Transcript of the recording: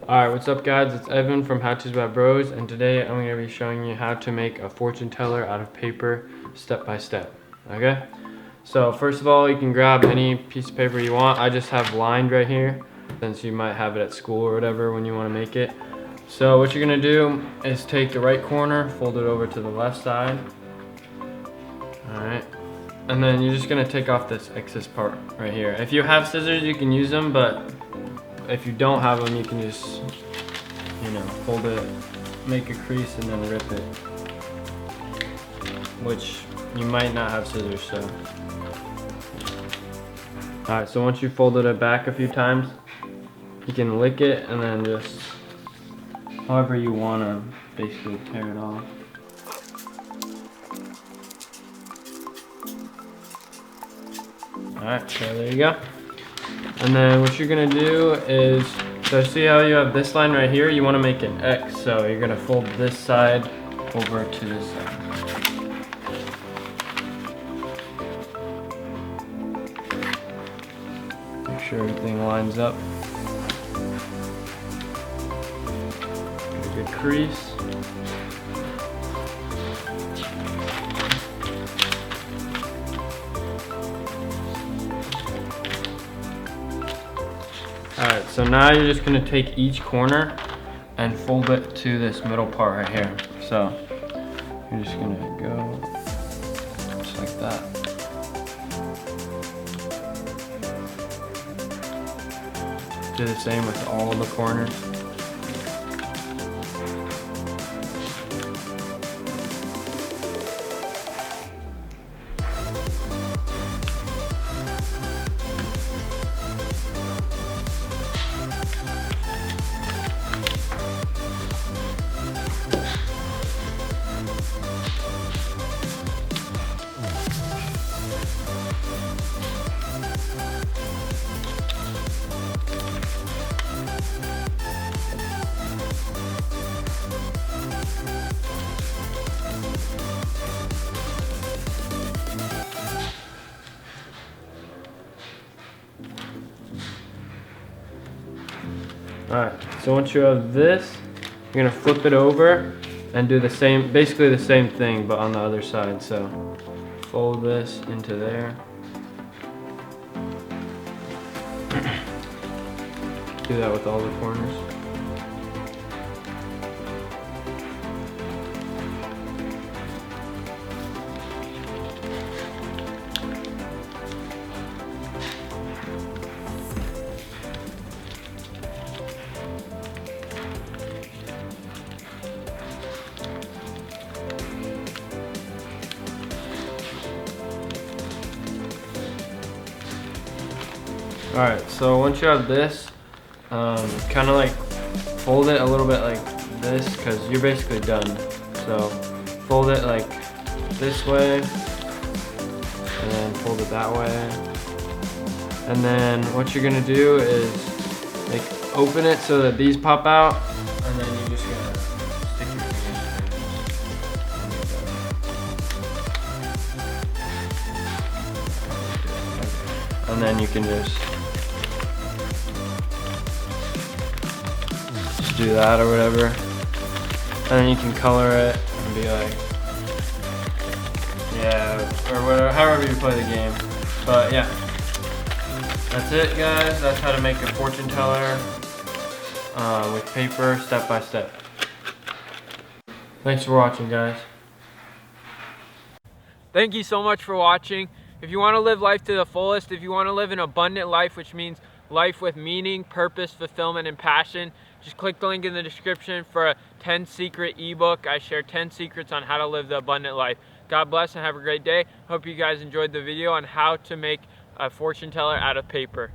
Alright, what's up guys? It's Evan from How To's by Bros, and today I'm going to be showing you how to make a fortune teller out of paper step by step. Okay? So first of all, you can grab any piece of paper you want. I just have lined right here, since you might have it at school or whatever when you want to make it. So what you're going to do is take the right corner, fold it over to the left side. Alright. And then you're just going to take off this excess part right here. If you have scissors, you can use them, but if you don't have them, you can just, fold it, make a crease, and then rip it. Which you might not have scissors, so. Alright, so once you folded it back a few times, you can lick it and then just, however you want to basically tear it off. Alright, so there you go. And then what you're gonna do is, so see how you have this line right here? You wanna make an X, so you're gonna fold this side over to this side. Make sure everything lines up. Get a good crease. Alright, so now you're just going to take each corner and fold it to this middle part right here. So you're just going to go just like that. Do the same with all the corners. Alright, so once you have this, you're gonna flip it over and do the same, basically the same thing, but on the other side. So fold this into there. Do that with all the corners. Alright, so once you have this, kind of like fold it a little bit like this, because you're basically done. So fold it like this way, and then fold it that way. And then what you're gonna do is like open it so that these pop out, and then you're just gonna stick your fingers in. And then you can just do that or whatever, and then you can color it and be like, yeah, or whatever, however you play the game. But yeah, that's it guys. That's how to make a fortune teller with paper, step by step. Thanks for watching guys. Thank you so much for watching. If you want to live life to the fullest, if you want to live an abundant life, which means life with meaning, purpose, fulfillment, and passion, just click the link in the description for a 10 secret ebook. I share 10 secrets on how to live the abundant life. God bless and have a great day. Hope you guys enjoyed the video on how to make a fortune teller out of paper.